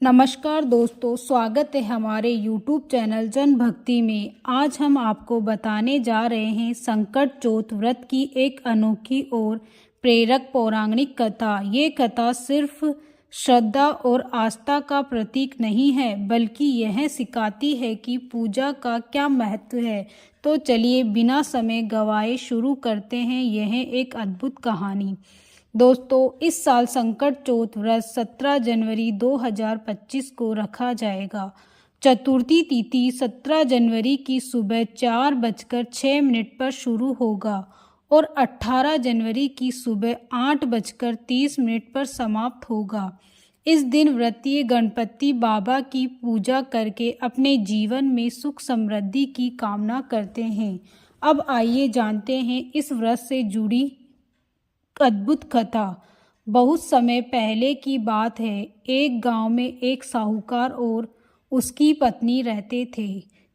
नमस्कार दोस्तों, स्वागत है हमारे YouTube चैनल जन भक्ति में। आज हम आपको बताने जा रहे हैं संकट चौथ व्रत की एक अनोखी और प्रेरक पौराणिक कथा। ये कथा सिर्फ श्रद्धा और आस्था का प्रतीक नहीं है, बल्कि यह सिखाती है कि पूजा का क्या महत्व है। तो चलिए बिना समय गवाए शुरू करते हैं यह एक अद्भुत कहानी। दोस्तों, इस साल संकट चौथ व्रत 17 जनवरी 2025 को रखा जाएगा। चतुर्थी तिथि 17 जनवरी की सुबह 4:06 पर शुरू होगा और 18 जनवरी की सुबह 8:30 पर समाप्त होगा। इस दिन व्रतीय गणपति बाबा की पूजा करके अपने जीवन में सुख समृद्धि की कामना करते हैं। अब आइए जानते हैं इस व्रत से जुड़ी अद्भुत कथा। बहुत समय पहले की बात है। एक गांव में एक साहूकार और उसकी पत्नी रहते थे।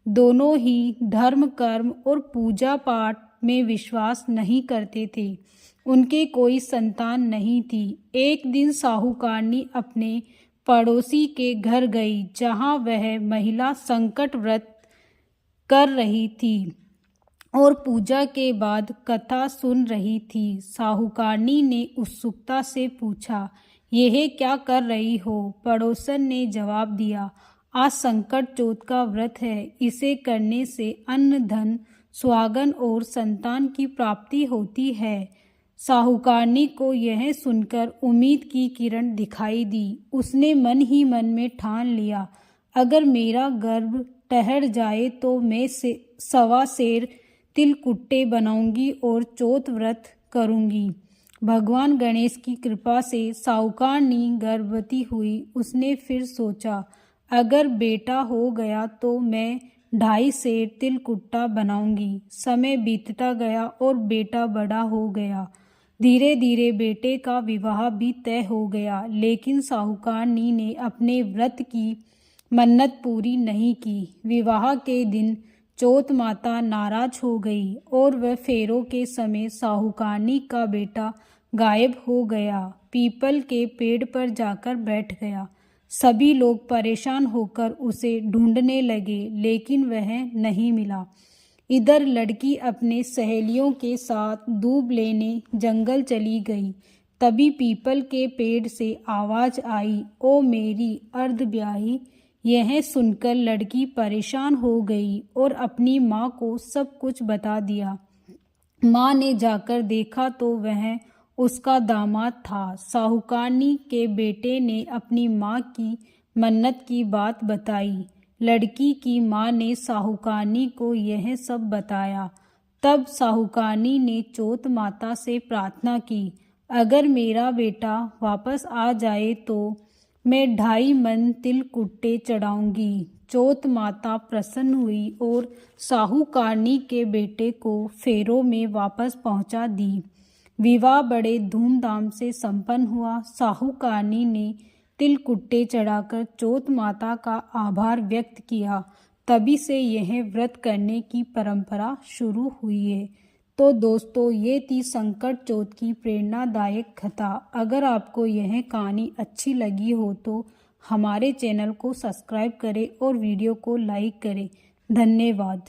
दोनों ही धर्म, कर्म और पूजा पाठ में विश्वास नहीं करते थे। उनके कोई संतान नहीं थी। एक दिन साहूकारनी अपने पड़ोसी के घर गई, जहां वह महिला संकट व्रत कर रही थी और पूजा के बाद कथा सुन रही थी। साहूकारनी ने उत्सुकता से पूछा, यह क्या कर रही हो? पड़ोसन ने जवाब दिया, आज संकट चौथ का व्रत है। इसे करने से अन्न, धन, सुहागन और संतान की प्राप्ति होती है। साहूकारनी को यह सुनकर उम्मीद की किरण दिखाई दी। उसने मन ही मन में ठान लिया, अगर मेरा गर्भ ठहर जाए तो मैं 1.25 सेर तिलकुट्टे बनाऊंगी और चौथ व्रत करूंगी। भगवान गणेश की कृपा से साहूकारनी गर्भवती हुई। उसने फिर सोचा, अगर बेटा हो गया तो मैं 2.5 सेर तिलकुट्टा बनाऊंगी। समय बीतता गया और बेटा बड़ा हो गया। धीरे धीरे बेटे का विवाह भी तय हो गया, लेकिन साहूकारनी ने अपने व्रत की मन्नत पूरी नहीं की। विवाह के दिन चौथ माता नाराज हो गई और वह फेरों के समय साहूकारनी का बेटा गायब हो गया। पीपल के पेड़ पर जाकर बैठ गया। सभी लोग परेशान होकर उसे ढूंढने लगे, लेकिन वह नहीं मिला। इधर लड़की अपने सहेलियों के साथ दूब लेने जंगल चली गई। तभी पीपल के पेड़ से आवाज आई, ओ मेरी अर्धब्याही। यह सुनकर लड़की परेशान हो गई और अपनी माँ को सब कुछ बता दिया। माँ ने जाकर देखा तो वह उसका दामाद था। साहूकारनी के बेटे ने अपनी माँ की मन्नत की बात बताई। लड़की की माँ ने साहूकारनी को यह सब बताया। तब साहूकारनी ने चौथ माता से प्रार्थना की, अगर मेरा बेटा वापस आ जाए तो मैं 2.5 मन तिलकुट्टे चढ़ाऊंगी। चौथ माता प्रसन्न हुई और साहूकारनी के बेटे को फेरों में वापस पहुंचा दी। विवाह बड़े धूमधाम से संपन्न हुआ। साहूकारनी ने तिलकुट्टे चढ़ाकर चौथ माता का आभार व्यक्त किया। तभी से यह व्रत करने की परंपरा शुरू हुई है। तो दोस्तों, ये थी संकट चौथ की प्रेरणादायक कथा। अगर आपको यह कहानी अच्छी लगी हो तो हमारे चैनल को सब्सक्राइब करें और वीडियो को लाइक करें। धन्यवाद।